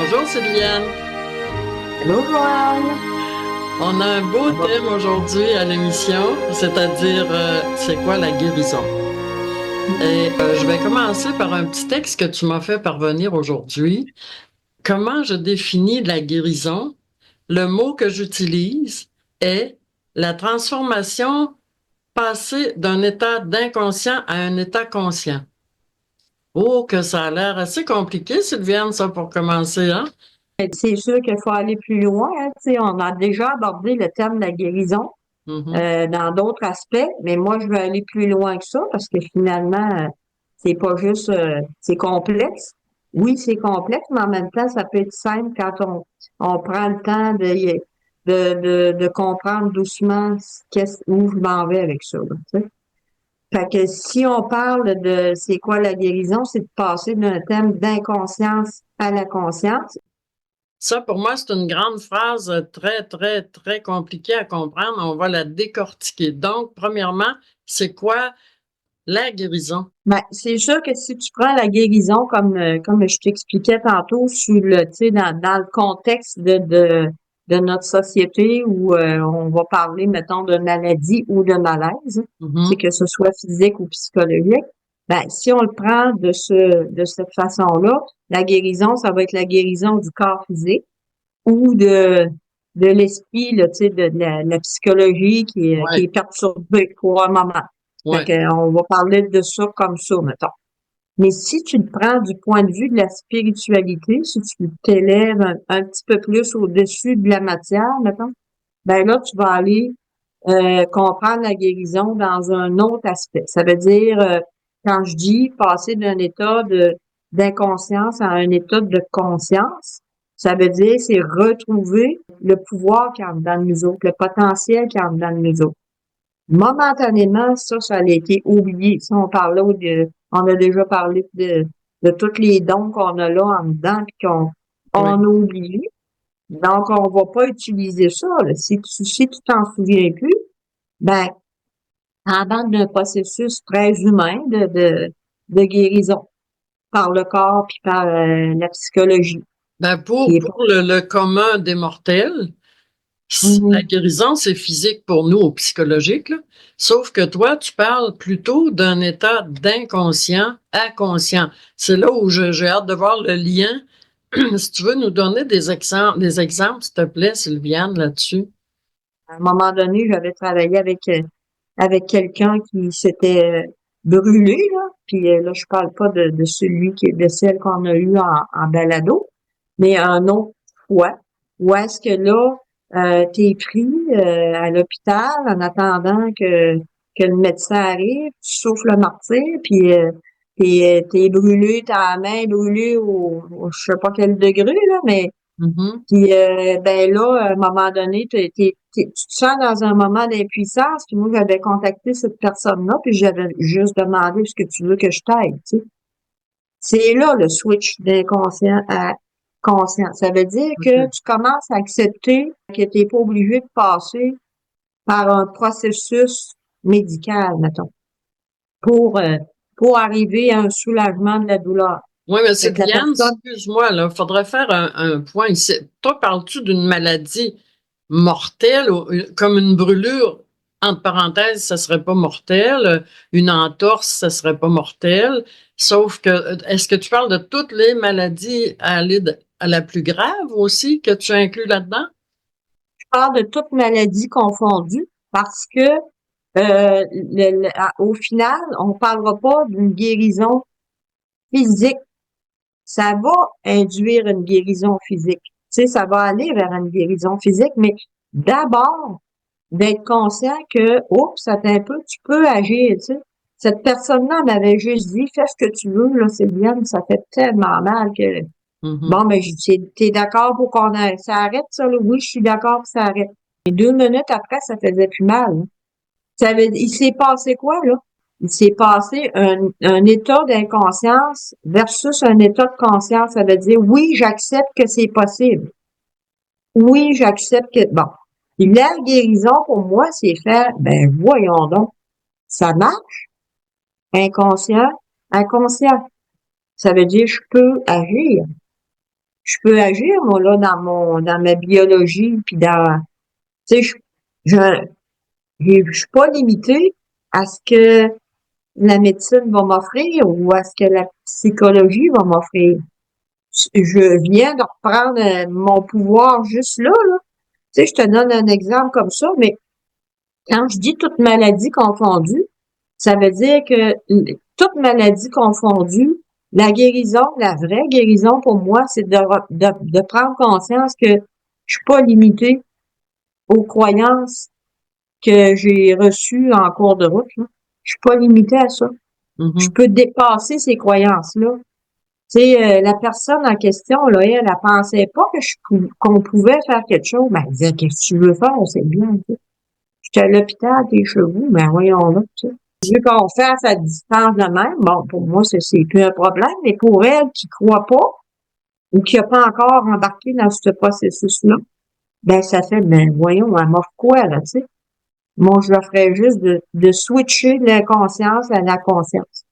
Bonjour Sylviane. Allô, Joanne? On a un beau thème aujourd'hui à l'émission, c'est-à-dire c'est quoi la guérison? Et je vais commencer par un petit texte que tu m'as fait parvenir aujourd'hui. Comment je définis la guérison? Le mot que j'utilise est la transformation passée d'un état d'inconscient à un état conscient. Oh, que ça a l'air assez compliqué, Sylviane, ça pour commencer, hein? C'est sûr qu'il faut aller plus loin, hein. Tu sais, on a déjà abordé le terme de la guérison Mhm. dans d'autres aspects, mais moi, je veux aller plus loin que ça parce que finalement, c'est pas juste, c'est complexe. Oui, c'est complexe, mais en même temps, ça peut être simple quand on prend le temps de comprendre doucement où je m'en vais avec ça, là, tu sais. Fait que si on parle de c'est quoi la guérison, c'est de passer d'un thème d'inconscience à la conscience. Ça, pour moi, c'est une grande phrase très, très, très compliquée à comprendre. On va la décortiquer. Donc, premièrement, c'est quoi la guérison? Ben, c'est sûr que si tu prends la guérison comme je t'expliquais tantôt sur le tu sais dans le contexte de notre société où on va parler mettons de maladie ou de malaise, c'est Mhm. que ce soit physique ou psychologique. Ben si on le prend de cette façon-là, la guérison ça va être la guérison du corps physique ou de l'esprit là, tu sais de la psychologie qui Ouais, est perturbée pour un moment. Fait ouais. que, on va parler de ça comme ça, mettons. Mais si tu le prends du point de vue de la spiritualité, si tu t'élèves un petit peu plus au-dessus de la matière, mettons, ben là, tu vas aller comprendre la guérison dans un autre aspect. Ça veut dire, quand je dis passer d'un état d'inconscience à un état de conscience, ça veut dire c'est retrouver le pouvoir qui est en dedans de nous autres, le potentiel qui est en dedans de nous autres. Momentanément, ça a été oublié. Si on parlait on a déjà parlé de tous les dons qu'on a là en dedans puis on a Oui. oublié. Donc, on va pas utiliser ça, là. Si tu t'en souviens plus, ben, en bande d'un processus très humain de guérison par le corps puis par la psychologie. Ben Qui est pour le commun des mortels, la Mhm. guérison, c'est physique pour nous ou psychologique, là. Sauf que toi, tu parles plutôt d'un état d'inconscient à conscient. C'est là où j'ai hâte de voir le lien. Si tu veux nous donner des exemples, s'il te plaît, Sylviane, là-dessus. À un moment donné, j'avais travaillé avec quelqu'un qui s'était brûlé, là. Puis là, je parle pas de celui de celle qu'on a eu en balado, mais un autre fois, où est-ce que là, t'es pris à l'hôpital en attendant que le médecin arrive, tu souffles le martyr, puis t'es brûlé, ta main est brûlée je sais pas quel degré, là, mais Mhm. puis ben là, à un moment donné, tu te sens dans un moment d'impuissance. Puis moi, j'avais contacté cette personne-là, puis j'avais juste demandé est-ce que tu veux que je t'aide, tu sais. C'est là le switch d'inconscient à conscient. Ça veut dire que OK. tu commences à accepter que tu n'es pas obligé de passer par un processus médical, mettons, pour, euh, pour arriver à un soulagement de la douleur. Oui, mais Fait que la Sylviane, personne, excuse-moi, là, faudrait faire un point ici. Toi, parles-tu d'une maladie mortelle ou comme une brûlure? Entre parenthèses, ça serait pas mortel. Une entorse, ça serait pas mortel. Sauf que, est-ce que tu parles de toutes les maladies à aller à la plus grave aussi que tu inclus là-dedans? je parle de toute maladie confondue parce que au final, on parlera pas d'une guérison physique. Ça va induire une guérison physique. Tu sais, ça va aller vers une guérison physique, mais d'abord, d'être conscient que, oups, ça un peu, tu peux agir, tu sais. Cette personne-là m'avait juste dit, fais ce que tu veux, là, Sylviane, ça fait tellement mal que, Mhm. bon, ben, j'ai dit, t'es d'accord pour ça arrête, ça, là? Oui, je suis d'accord que ça arrête. Et 2 minutes après, ça faisait plus mal, hein. Il s'est passé quoi, là? Il s'est passé un état d'inconscience versus un état de conscience. Ça veut dire, oui, j'accepte que c'est possible. Oui, j'accepte que, bon. Puis la guérison, pour moi, c'est faire, ben, voyons donc. Ça marche, inconscient, inconscient. Ça veut dire, je peux agir. je peux agir, moi, là, dans ma biologie, puis tu sais, je, je suis pas limitée à ce que la médecine va m'offrir ou à ce que la psychologie va m'offrir. Je viens de reprendre mon pouvoir juste là, là. Tu sais, je te donne un exemple comme ça, mais quand je dis toute maladie confondue, ça veut dire que toute maladie confondue, la guérison, la vraie guérison pour moi, c'est de prendre conscience que je suis pas limitée aux croyances que j'ai reçues en cours de route, là. Je suis pas limitée à ça. Je Mhm. peux dépasser ces croyances-là. Tu sais, la personne en question, là, elle pensait pas qu'on pouvait faire quelque chose. Ben, elle disait, qu'est-ce que tu veux faire? C'est bien, tu sais. J'étais à l'hôpital, tes chevaux, ben, voyons là, tu sais. Vu qu'on fasse à distance de même, bon, pour moi, c'est plus un problème, mais pour elle qui croit pas, ou qui a pas encore embarqué dans ce processus-là, ben, ça fait, ben, voyons, elle m'offre quoi, là, tu sais. Moi, je leur ferais juste de switcher de l'inconscience à la conscience.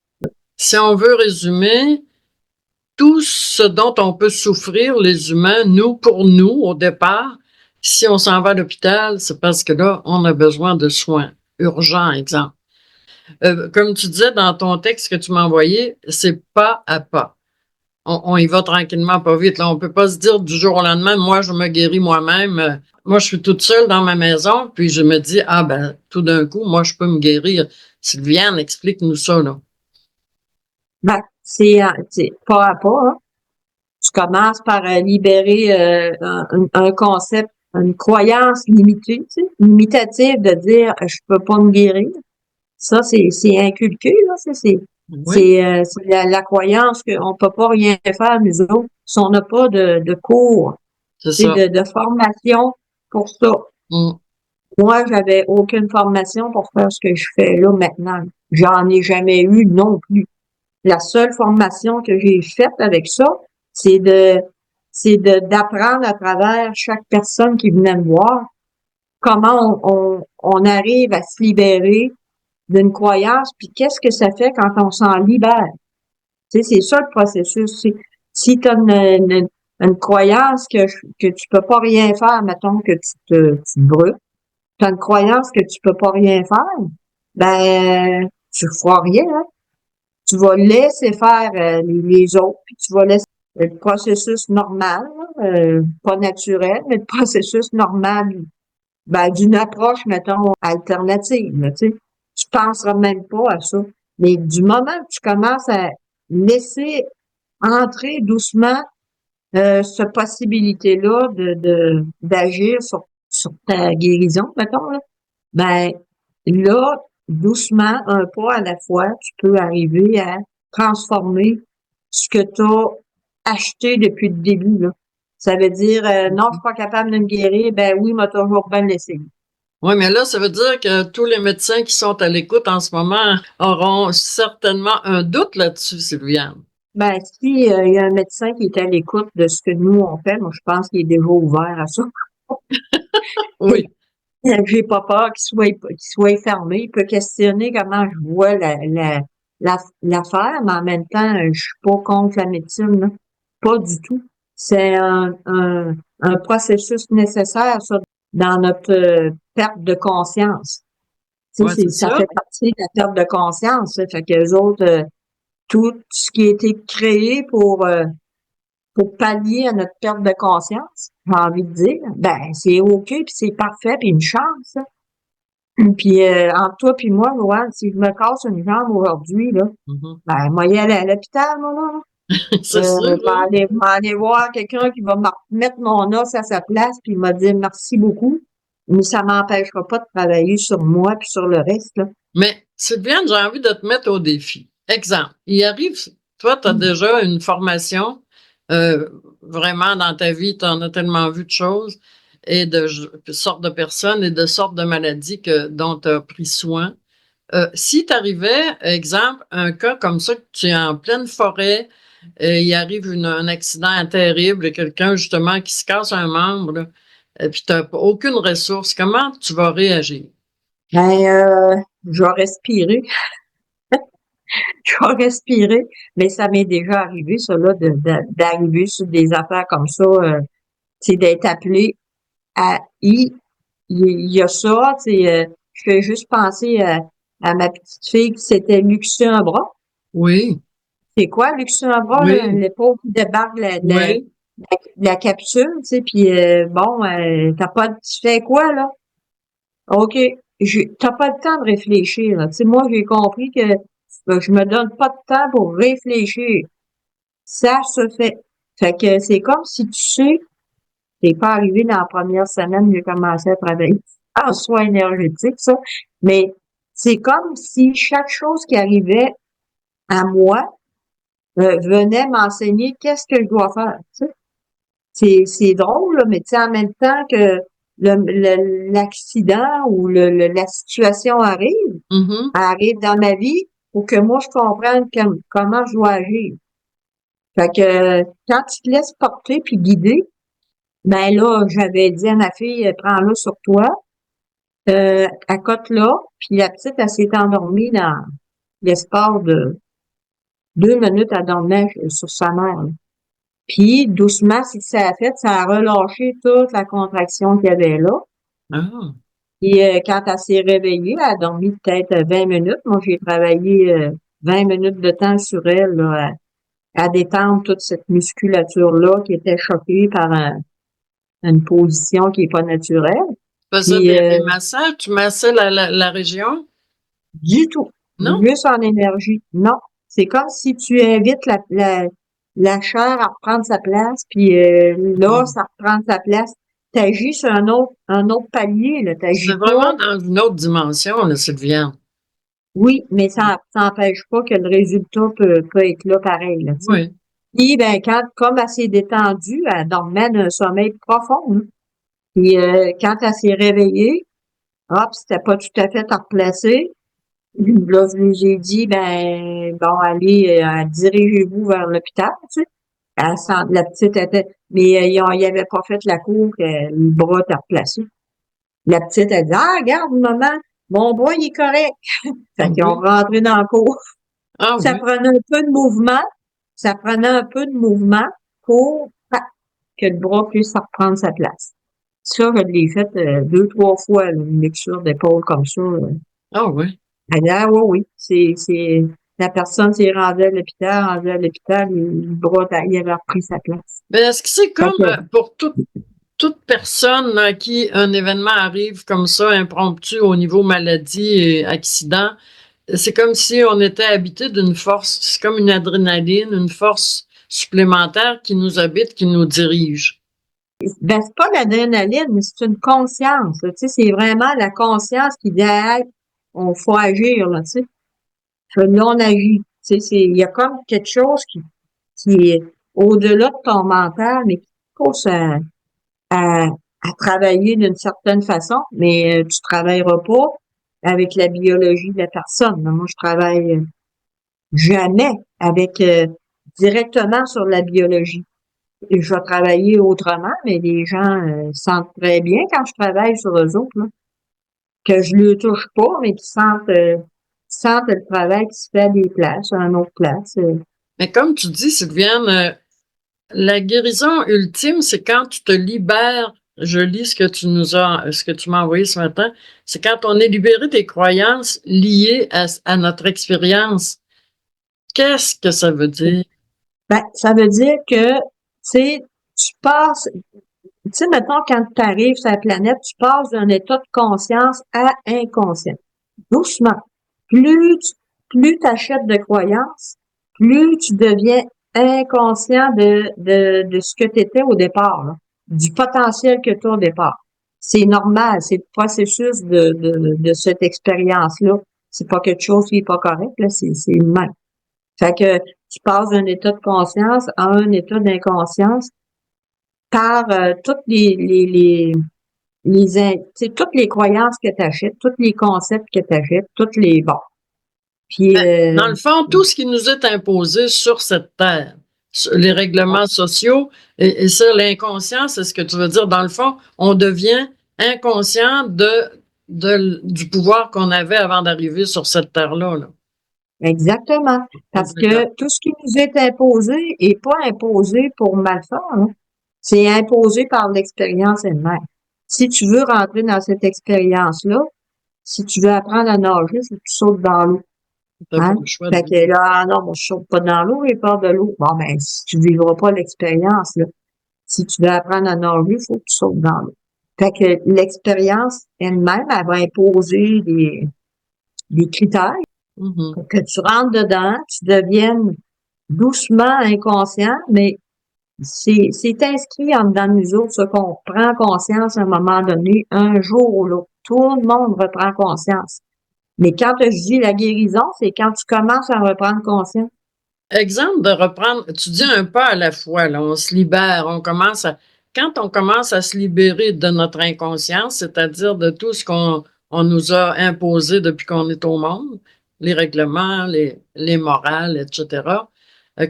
Si on veut résumer, tout ce dont on peut souffrir, les humains, nous, pour nous, au départ, si on s'en va à l'hôpital, c'est parce que là, on a besoin de soins urgents, exemple. Comme tu disais dans ton texte que tu m'as envoyé, c'est pas à pas. On y va tranquillement, pas vite. Là, on peut pas se dire du jour au lendemain, moi, je me guéris moi-même. Moi, je suis toute seule dans ma maison, puis je me dis, ah ben, tout d'un coup, moi, je peux me guérir. Sylviane, explique-nous ça, là. Ben, c'est pas à pas, hein. Tu commences par libérer un concept, une croyance limitée, tu sais, limitative de dire je peux pas me guérir. Ça, c'est inculqué, là. Ça, Oui, c'est la croyance qu'on peut pas rien faire, nous autres, si on n'a pas de cours, c'est tu sais, ça. de formation pour ça. Mm. Moi, j'avais aucune formation pour faire ce que je fais là maintenant. J'en ai jamais eu non plus. La seule formation que j'ai faite avec ça, c'est de d'apprendre à travers chaque personne qui venait me voir comment on arrive à se libérer d'une croyance, puis qu'est-ce que ça fait quand on s'en libère. Tu sais, c'est ça le processus. Si tu as une croyance que tu peux pas rien faire, mettons que tu te brûles, tu as une croyance que tu peux pas rien faire, ben tu feras rien, hein. Tu vas laisser faire les autres, puis tu vas laisser le processus normal, là, pas naturel, mais le processus normal, ben, d'une approche, mettons, alternative, là, tu sais. Tu penseras même pas à ça. Mais du moment que tu commences à laisser entrer doucement cette possibilité-là d'agir sur ta guérison, mettons, là, ben là, doucement, un pas à la fois, tu peux arriver à transformer ce que tu as acheté depuis le début, là. Ça veut dire, non, je suis pas capable de me guérir, ben oui, m'a toujours bien laissé. Oui, mais là, ça veut dire que tous les médecins qui sont à l'écoute en ce moment auront certainement un doute là-dessus, Sylviane. Ben, si il y a un médecin qui est à l'écoute de ce que nous on fait, moi je pense qu'il est déjà ouvert à ça. Oui, J'ai pas peur qu'il soit fermé. Il peut questionner comment je vois l'affaire, mais en même temps, je suis pas contre la médecine, là. Pas du tout. C'est un processus nécessaire, ça, dans notre perte de conscience. Tu ouais, sais, c'est ça ça. fait partie de la perte de conscience, ça. Fait que les autres, tout ce qui a été créé pour pallier à notre perte de conscience, j'ai envie de dire, ben c'est OK, puis c'est parfait, puis une chance, hein. Puis entre toi puis moi, Joanne, si je me casse une jambe aujourd'hui, là, Mhm. ben moi y aller à l'hôpital, moi, là. C'est sûr, hein? Je vais aller voir quelqu'un qui va me mettre mon os à sa place, puis il m'a dit merci beaucoup. Mais ça m'empêchera pas de travailler sur moi puis sur le reste, là. Mais Sylviane, j'ai envie de te mettre au défi. Exemple, il arrive, toi, tu as déjà une formation, euh, vraiment dans ta vie, tu en as tellement vu de choses et de sortes de personnes et de sortes de maladies dont tu as pris soin. Si tu arrivais, exemple, un cas comme ça, que tu es en pleine forêt, il arrive un accident terrible, quelqu'un justement qui se casse un membre, là, et puis tu n'as aucune ressource, comment tu vas réagir? Ben, je vais respirer. Je vais respirer. Mais ça m'est déjà arrivé, ça, là, d'arriver sur des affaires comme ça, tu sais, d'être appelé à il y a ça, tu sais, je fais juste penser à ma petite fille qui s'était luxé un bras. Oui, C'est quoi, luxer un bras, là? oui, L'épaule qui débarque oui. la capsule, tu sais, puis bon, tu fais quoi, là? OK. T'as pas le temps de réfléchir, là. Tu sais, moi, j'ai compris que je me donne pas de temps pour réfléchir. Ça se fait. Fait que c'est comme si tu sais, c'est pas arrivé dans la première semaine, j'ai commencé à travailler en soins énergétiques, ça. Mais c'est comme si chaque chose qui arrivait à moi venait m'enseigner qu'est-ce que je dois faire. Tu sais. C'est drôle, là, mais tu sais, en même temps que l'accident ou la situation Mhm. arrive dans ma vie, pour que moi je comprenne comment je dois agir. Fait que quand tu te laisses porter puis guider, ben là, j'avais dit à ma fille, prends-la sur toi, accote-la, puis la petite, elle s'est endormie dans l'espace de 2 minutes, elle dormait sur sa mère. Là. Puis, doucement, ce que ça a fait, ça a relâché toute la contraction qu'il y avait là. Ah. Puis, quand elle s'est réveillée, elle a dormi peut-être 20 minutes. Moi, j'ai travaillé 20 minutes de temps sur elle, là, à détendre toute cette musculature-là qui était choquée par une position qui est pas naturelle. Tu faisais Puis, des massages, tu massais la région? du tout. Non? Juste en énergie. Non. C'est comme si tu invites la chair à reprendre sa place, puis là, Wow. ça reprend sa place. T'agis sur un autre palier, là. T'agis C'est pas. vraiment dans une autre dimension, là, Sylviane. Oui, mais ça n'empêche pas que le résultat peut être là pareil, là, tu sais. Oui. Puis, ben, comme elle s'est détendue, elle dormait d'un sommeil profond, hein. Puis, quand elle s'est réveillée, hop, c'était pas tout à fait à replacer. Là, je lui ai dit, ben, bon, allez, dirigez-vous vers l'hôpital, tu sais. La petite était, mais ils avaient pas fait la cour, que le bras était replacé. La petite, elle dit, ah, regarde, maman, mon bras, il est correct. Ah Fait qu'ils ont oui. rentré dans la cour. Ah Ça oui. prenait un peu de mouvement. Ça prenait un peu de mouvement pour que le bras puisse reprendre sa place. Ça, je l'ai fait 2, 3 fois, là, une lecture d'épaule comme ça. Ah oui. Elle dit, ah oui, oui, la personne s'est rendue à l'hôpital, le bras, il avait repris sa place. Mais est-ce que c'est Fait comme que, pour toute personne à qui un événement arrive comme ça, impromptu au niveau maladie et accident, c'est comme si on était habité d'une force, c'est comme une adrénaline, une force supplémentaire qui nous habite, qui nous dirige. ben, c'est pas l'adrénaline, mais c'est une conscience, là, tu sais, c'est vraiment la conscience qui dit, hey, on faut agir, là, tu sais. Là, on agit. Tu sais, il y a comme quelque chose qui est au-delà de ton mental, mais qui te pousse à, à travailler d'une certaine façon, mais tu travailleras pas avec la biologie de la personne. Moi, je travaille jamais avec directement sur la biologie. Je vais travailler autrement, mais les gens sentent très bien quand je travaille sur eux autres, là, que je ne le touche pas, mais qui sentent le travail qui se fait à des places, à une autre place. Mais comme tu dis, Sylviane, la guérison ultime, c'est quand tu te libères. Je lis ce que tu m'as envoyé ce matin. C'est quand on est libéré des croyances liées à notre expérience. Qu'est-ce que ça veut dire? Ben, ça veut dire que, tu sais, tu passes, tu sais, mettons, quand tu arrives sur la planète, tu passes d'un état de conscience à inconscient. Doucement. Plus plus t'achètes de croyances, plus tu deviens inconscient de ce que tu étais au départ, là, du potentiel que tu as au départ. C'est normal, c'est le processus de cette expérience-là. C'est pas quelque chose qui est pas correct, là, c'est humain. Fait que tu passes d'un état de conscience à un état d'inconscience par toutes tu sais, toutes les croyances que tu achètes, tous les concepts que tu achètes, toutes les bon. Puis Dans le fond, tout ce qui nous est imposé sur cette terre, les règlements sociaux et ça, l'inconscient, c'est ce que tu veux dire. Dans le fond, on devient inconscient du pouvoir qu'on avait avant d'arriver sur cette terre-là. Là. Exactement. Parce que tout ce qui nous est imposé est pas imposé pour mal faire, hein. C'est imposé par l'expérience elle-même. Si tu veux rentrer dans cette expérience-là, si tu veux apprendre à nager, faut que tu sautes dans l'eau. T'as pas Hein? le choix Fait de... que là, ah non, moi, je saute pas dans l'eau, j'ai peur de l'eau. Bon, ben, si tu vivras pas l'expérience, là. Si tu veux apprendre à nager, faut que tu sautes dans l'eau. Fait que l'expérience elle-même, elle va imposer des critères Mhm. pour que tu rentres dedans, tu deviennes doucement inconscient, mais c'est inscrit en dedans de nous autres, ce qu'on prend conscience à un moment donné, un jour ou l'autre. Tout le monde reprend conscience. Mais quand je dis la guérison, c'est quand tu commences à reprendre conscience. Exemple de reprendre, tu dis un pas à la fois, là, on se libère, quand on commence à se libérer de notre inconscience, c'est-à-dire de tout ce qu'on nous a imposé depuis qu'on est au monde, les règlements, les morales, etc.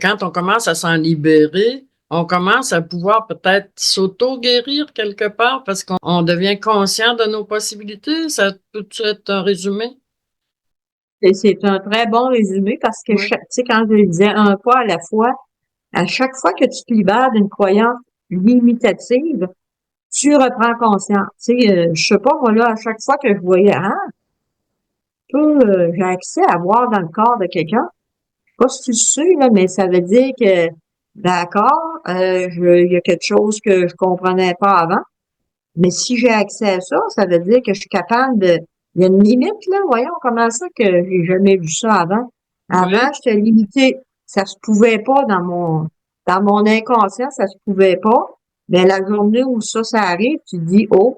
Quand on commence à s'en libérer, on commence à pouvoir peut-être s'auto-guérir quelque part parce qu'on devient conscient de nos possibilités. Ça peut être un résumé? Et c'est un très bon résumé parce que, Oui. tu sais, quand je disais un pas à la fois, à chaque fois que tu te libères d'une croyance limitative, tu reprends conscience. Tu sais, je sais pas, moi, là, à chaque fois que je voyais, j'ai accès à voir dans le corps de quelqu'un. Je sais pas si tu le sais, là, mais ça veut dire que, d'accord, il y a quelque chose que je comprenais pas avant. Mais si j'ai accès à ça, ça veut dire que je suis capable de... Il y a une limite, là. Voyons comment ça que j'ai jamais vu ça avant. Avant, Oui. j'étais limitée. Ça se pouvait pas dans mon inconscient, ça se pouvait pas. Mais la journée où ça arrive, tu te dis, oh,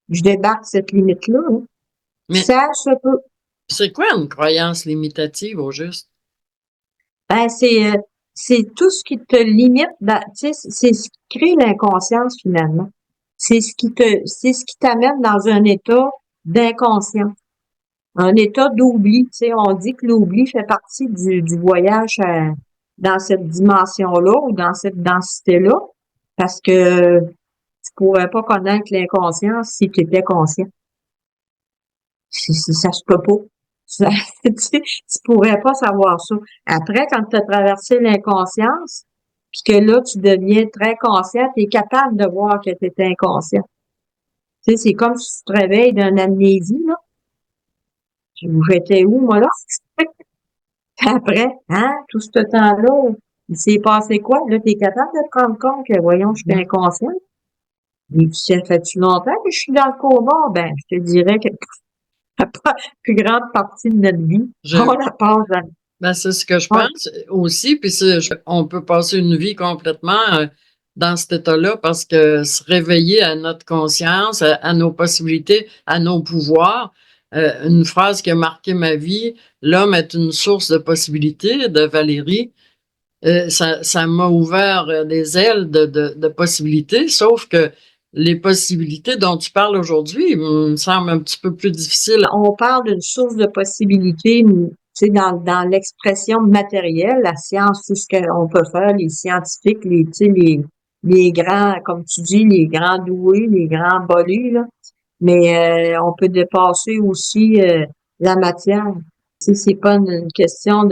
je débarque cette limite-là, hein. Mais Ça se peut. c'est quoi une croyance limitative au juste? Ben, c'est tout ce qui te limite, tu sais, c'est ce qui crée l'inconscience, finalement. C'est ce qui t'amène dans un état d'inconscient. Un état d'oubli, tu sais, on dit que l'oubli fait partie du voyage dans cette dimension-là ou dans cette densité-là, parce que tu pourrais pas connaître l'inconscience si tu étais conscient. Ça se peut pas. Ça, tu pourrais pas savoir ça. Après, quand tu as traversé l'inconscience, puis que là, tu deviens très conscient, tu es capable de voir que tu étais inconscient. Tu sais, c'est comme si tu te réveilles d'une amnésie, là. J'étais où, moi, là? Après, tout ce temps-là, il s'est passé quoi? Là, tu es capable de te rendre compte que, voyons, je suis inconscient. Et puis, ça fait-tu longtemps que je suis dans le coma? Ben, je te dirais que la plus grande partie de notre vie, Je, on la passe dans... ben, c'est ce que je Ouais, pense aussi, puis on peut passer une vie complètement dans cet état-là parce que se réveiller à notre conscience, à nos possibilités, à nos pouvoirs, une phrase qui a marqué ma vie, l'homme est une source de possibilités de Valérie. Ça m'a ouvert des ailes de possibilités, sauf que les possibilités dont tu parles aujourd'hui me semblent un petit peu plus difficiles. on parle d'une source de possibilités, tu sais, dans l'expression matérielle, la science, tout ce qu'on peut faire, les scientifiques, tu sais, les grands, comme tu dis, les grands doués, les grands bolus, là. Mais on peut dépasser aussi la matière. Tu sais, c'est pas une question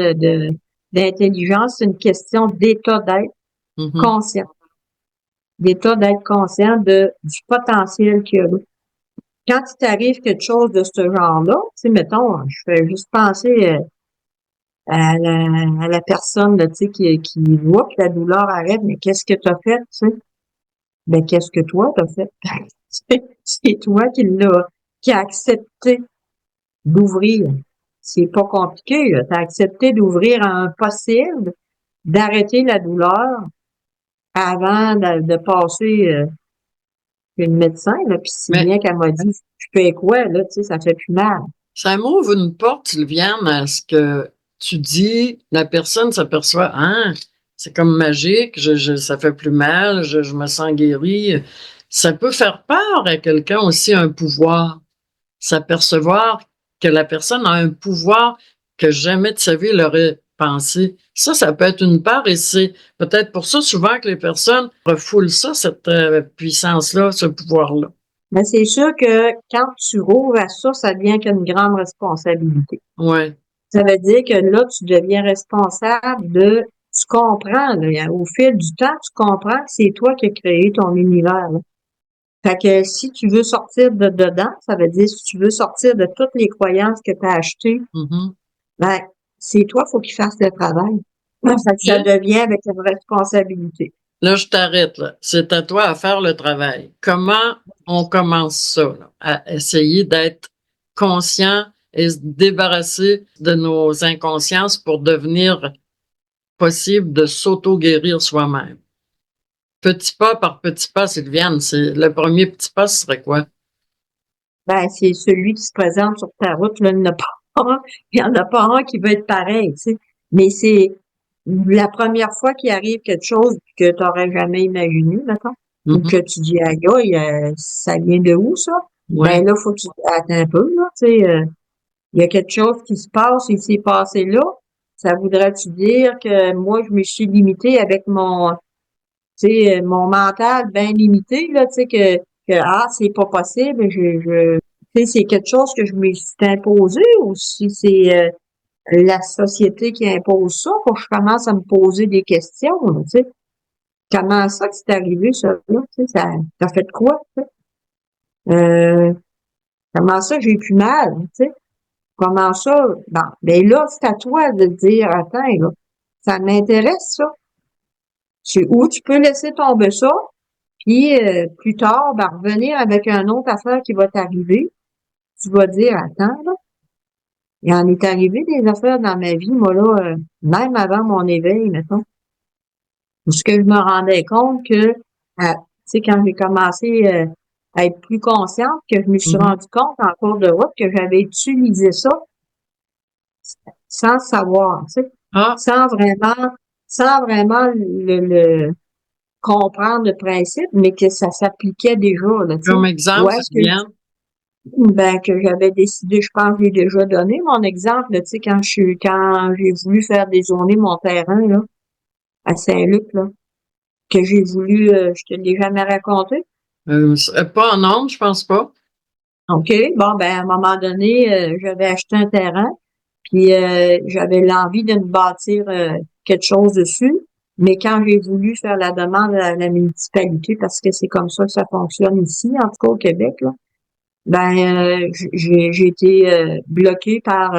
d'intelligence, c'est une question d'état d'être Mhm. conscient, d'état d'être conscient du potentiel qu'il y a là. Quand il t'arrive quelque chose de ce genre-là, tu sais, mettons, je fais juste penser à la personne, là, tu sais, qui voit que la douleur arrête, mais qu'est-ce que tu as fait, tu sais? Ben, qu'est-ce que toi t'as fait? C'est toi qui a accepté d'ouvrir. C'est pas compliqué, là. T'as accepté d'ouvrir un possible, d'arrêter la douleur avant de passer chez le médecin, là. Puis si Mais bien qu'elle m'a dit, je fais quoi, là, tu sais, ça fait plus mal. ça m'ouvre une porte, Sylviane, à ce que tu dis, la personne s'aperçoit, c'est comme magique, ça fait plus mal, je me sens guéri. Ça peut faire peur à quelqu'un aussi, un pouvoir. S'apercevoir que la personne a un pouvoir que jamais de sa vie elle aurait pensé. Ça peut être une part et c'est peut-être pour ça souvent que les personnes refoulent ça, cette puissance-là, ce pouvoir-là. Mais c'est sûr que quand tu rouvres à ça, ça devient qu'une grande responsabilité. Ouais. Ça veut dire que là, tu deviens responsable tu comprends, là, au fil du temps, tu comprends que c'est toi qui as créé ton univers, là. Fait que si tu veux sortir de dedans, ça veut dire si tu veux sortir de toutes les croyances que tu as achetées, Mhm. ben, c'est toi, faut qu'il fasse le travail. Fait que ça OK. devient avec une responsabilité. Là, je t'arrête, là. C'est à toi à faire le travail. Comment on commence ça, là? À essayer d'être conscient et se débarrasser de nos inconsciences pour devenir possible de s'auto-guérir soi-même. Petit pas par petit pas, Sylviane, c'est le premier petit pas, ce serait quoi? Ben, c'est celui qui se présente sur ta route, là, il n'y en a pas un, il y en a pas un qui va être pareil, tu sais. Mais c'est la première fois qu'il arrive quelque chose que tu n'aurais jamais imaginé, mettons, ou Mhm. que tu dis, aïe, aïe, ça vient de où, ça? Ouais. Ben là, faut que tu attends un peu, là, tu sais, il y a quelque chose qui se passe, il s'est passé là. Ça voudrait-tu dire que moi, je me suis limitée avec tu sais, mon mental bien limité, là, tu sais, ah, c'est pas possible, tu sais, c'est quelque chose que je me suis imposé ou si c'est la société qui impose ça, faut que je commence à me poser des questions, là, tu sais. Comment ça que c'est arrivé, ça, là, tu sais, ça fait de quoi, tu sais? Euh, comment ça j'ai plus mal, tu sais? Comment ça? Bon, ben là, c'est à toi de dire, attends, là, ça m'intéresse, ça. C'est où tu peux laisser tomber ça, puis plus tard, ben, revenir avec une autre affaire qui va t'arriver. Tu vas dire, attends, là, il en est arrivé des affaires dans ma vie, moi, là, même avant mon éveil, mettons. Parce que je me rendais compte que, tu sais, quand j'ai commencé à être plus consciente, que je me suis Mhm. rendu compte en cours de route que j'avais utilisé ça sans savoir, tu sais, Ah, sans vraiment, sans vraiment le comprendre le principe, mais que ça s'appliquait déjà, là, tu sais. comme exemple, Où est-ce que Sylviane? ben, que j'avais décidé, je pense que j'ai déjà donné mon exemple, là, tu sais, quand j'ai voulu faire dézoner mon terrain, là, à Saint-Luc, là, que j'ai voulu, je te l'ai jamais raconté. Pas en ondes, je pense pas. OK, bon, ben, à un moment donné, j'avais acheté un terrain, puis j'avais l'envie de me bâtir quelque chose dessus. Mais quand j'ai voulu faire la demande à la municipalité, parce que c'est comme ça que ça fonctionne ici, en tout cas au Québec, là, ben j'ai été bloquée par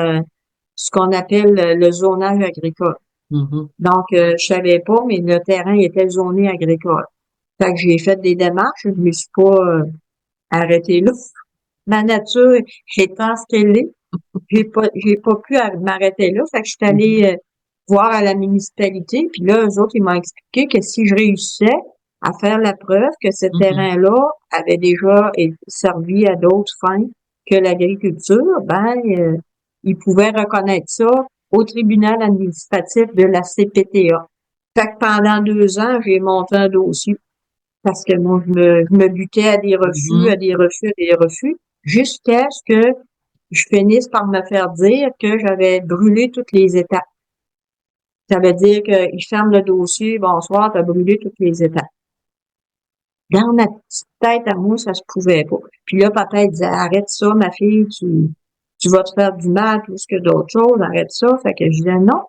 ce qu'on appelle le zonage agricole. Mhm. Donc, je savais pas, mais le terrain était zoné agricole. Fait que j'ai fait des démarches, je me suis pas arrêtée là. Ma nature étant ce qu'elle est, j'ai pas pu m'arrêter là. Fait que je suis allée Mhm. voir à la municipalité, puis là, eux autres, ils m'ont expliqué que si je réussissais à faire la preuve que ce Mhm. terrain-là avait déjà servi à d'autres fins que l'agriculture, ben, ils pouvaient reconnaître ça au tribunal administratif de la CPTA. Fait que pendant 2 ans, j'ai monté un dossier parce que moi, je me butais à des refus, à Mhm. des refus, à des refus, jusqu'à ce que je finisse par me faire dire que j'avais brûlé toutes les étapes. Ça veut dire qu'ils ferment le dossier, bonsoir, t'as brûlé toutes les étapes. Dans ma petite tête à moi, ça se pouvait pas. Puis là, papa, il disait, arrête ça, ma fille, tu vas te faire du mal plus que d'autres choses, arrête ça. Fait que je disais, non,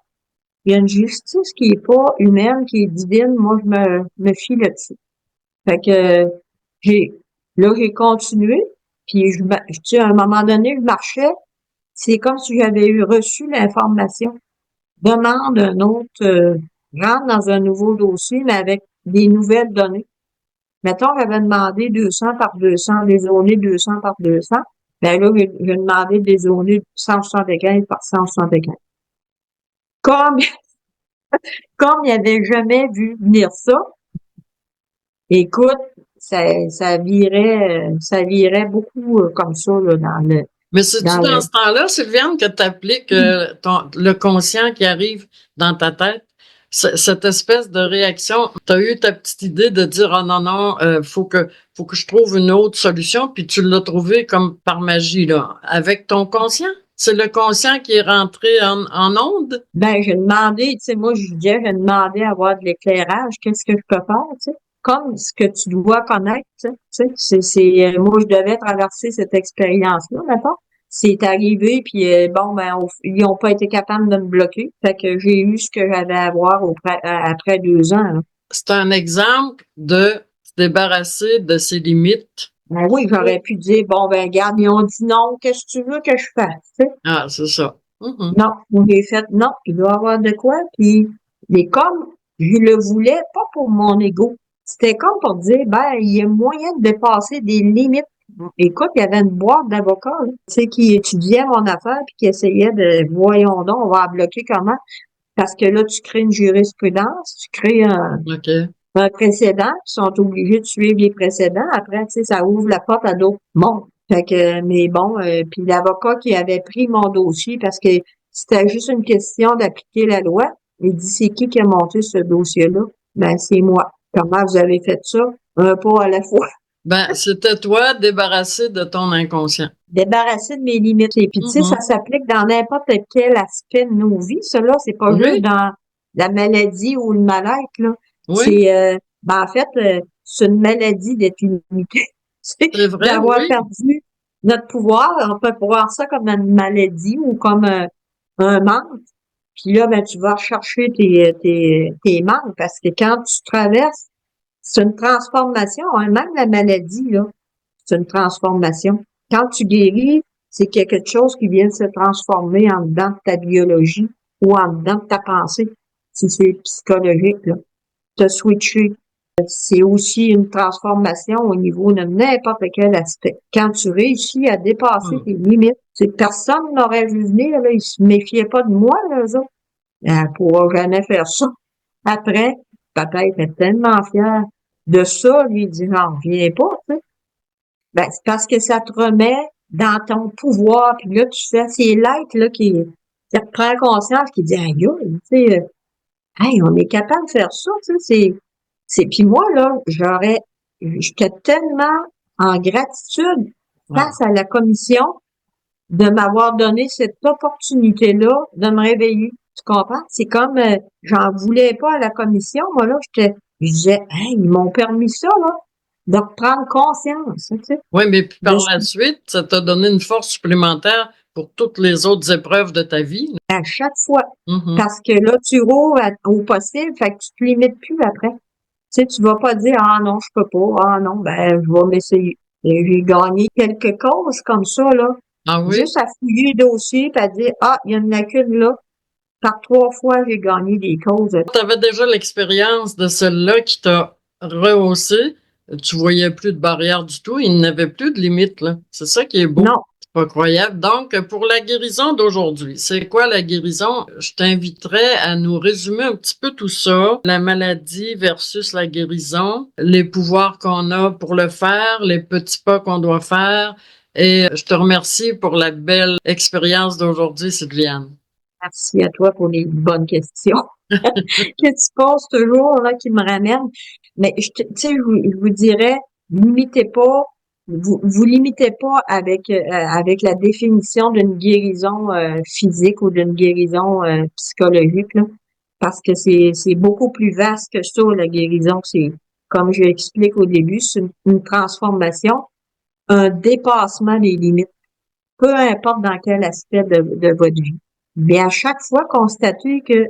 il y a une justice qui est pas humaine, qui est divine, moi, me fie là-dessus. Fait que, j'ai, j'ai continué, puis tu sais, à un moment donné, je marchais, c'est comme si j'avais eu reçu l'information. Demande un autre, rentre dans un nouveau dossier, mais avec des nouvelles données. Mettons, j'avais demandé 200 par 200, dézoner 200 par 200. Ben là, j'ai demandé de dézoner 175 par 175. Comme, comme il avait jamais vu venir ça, écoute, ça virait beaucoup comme ça là, Mais c'est-tu dans dans le. ce temps-là, Sylviane, que tu appliques le conscient qui arrive dans ta tête? Cette espèce de réaction, tu as eu ta petite idée de dire, oh non, non, faut que je trouve une autre solution, puis tu l'as trouvé comme par magie, là, avec ton conscient? C'est le conscient qui est rentré en onde? Ben, j'ai demandé, tu sais, moi, je disais, j'ai demandé à avoir de l'éclairage, qu'est-ce que je peux faire, tu sais, comme ce que tu dois connaître, tu sais, moi, je devais traverser cette expérience-là, maintenant. c'est arrivé, puis bon, ben, ils ont pas été capables de me bloquer. Fait que j'ai eu ce que j'avais à avoir après 2 ans, là. C'est un exemple de se débarrasser de ses limites. Ben oui, j'aurais pu dire, bon, ben, regarde, ils ont dit non, qu'est-ce que tu veux que je fasse, tu sais? Ah, c'est ça. Mhm. Non, j'ai fait, non, il doit y avoir de quoi, puis, mais comme je le voulais, pas pour mon ego, c'était comme pour dire, ben, il y a moyen de dépasser des limites. Écoute, il y avait une boîte d'avocats, là, tu sais, qui étudiait mon affaire, puis qui essayait de, voyons donc, on va la bloquer comment? Parce que là, tu crées une jurisprudence, tu crées OK. un précédent, ils sont obligés de suivre les précédents. Après, tu sais, ça ouvre la porte à d'autres mondes. Fait que, mais bon, puis l'avocat qui avait pris mon dossier parce que c'était juste une question d'appliquer la loi, il dit, c'est qui a monté ce dossier-là? Ben, c'est moi. Comment vous avez fait ça? Un pas à la fois. Ben, c'était toi débarrassé de ton inconscient. Débarrasser de mes limites. Et puis, tu sais, Mhm. ça s'applique dans n'importe quel aspect de nos vies. Cela, c'est pas juste Oui, dans la maladie ou le mal-être, là. oui, C'est, ben, en fait, c'est une maladie d'être limité. C'est c'est vrai, d'avoir oui. perdu notre pouvoir. On peut voir ça comme une maladie ou comme un manque. Puis là, ben, tu vas rechercher tes manques parce que quand tu traverses, c'est une transformation, hein. Même la maladie, là, c'est une transformation. Quand tu guéris, c'est qu'il y a quelque chose qui vient de se transformer en dedans de ta biologie ou en dedans de ta pensée. Si c'est psychologique, là. Te switcher. C'est aussi une transformation au niveau de n'importe quel aspect. Quand tu réussis à dépasser Hmm. tes limites, personne n'aurait vu venir, là, ils se méfiaient pas de moi, là, eux autres. Elle pourra jamais faire ça. Après, peut-être être tellement fière de ça, lui, il dit, j'en reviens pas, tu sais. Ben, c'est parce que ça te remet dans ton pouvoir, puis là, tu fais, c'est l'être, là, qui reprend conscience, qui dit, aïe, tu sais, hey, on est capable de faire ça, tu sais, puis moi, là, j'étais tellement en gratitude Ah. face à la commission de m'avoir donné cette opportunité-là de me réveiller. Tu comprends? C'est comme, j'en voulais pas à la commission. Moi, là, je disais, hey, ils m'ont permis ça, là, de reprendre conscience, tu sais. Oui, mais puis De, par la suite, ça t'a donné une force supplémentaire pour toutes les autres épreuves de ta vie. à chaque fois. Mhm. Parce que là, tu rouvres au possible, fait que tu te limites plus après. Tu sais, tu vas pas dire, ah non, je peux pas, ah non, ben, je vais m'essayer. Et j'ai gagné quelques causes comme ça, là. Ah oui? Juste à fouiller le dossier, puis à dire, ah, il y a une lacune là. Par 3 fois, j'ai gagné des causes. Tu avais déjà l'expérience de celle-là qui t'a rehaussé. Tu voyais plus de barrières du tout. Il n'avait plus de limites, là. C'est ça qui est beau. Non, C'est pas croyable. Donc, pour la guérison d'aujourd'hui, c'est quoi la guérison? Je t'inviterais à nous résumer un petit peu tout ça. La maladie versus la guérison, les pouvoirs qu'on a pour le faire, les petits pas qu'on doit faire. Et je te remercie pour la belle expérience d'aujourd'hui, Sylviane. merci à toi pour les bonnes questions que tu poses toujours, là, qui me ramènent. Mais, tu sais, je vous dirais, limitez pas, vous limitez pas avec la définition d'une guérison physique ou d'une guérison psychologique, là, parce que c'est beaucoup plus vaste que ça, la guérison. C'est, comme je l'explique au début, c'est une transformation, un dépassement des limites, peu importe dans quel aspect de votre vie. Mais à chaque fois, constatez que,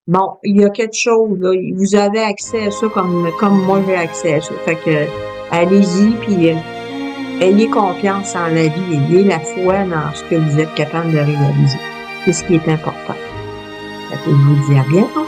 bon, il y a quelque chose, là, vous avez accès à ça comme moi j'ai accès à ça. Fait que, allez-y, puis ayez confiance en la vie, ayez la foi dans ce que vous êtes capable de réaliser. C'est ce qui est important. Fait que je vous dis à bientôt.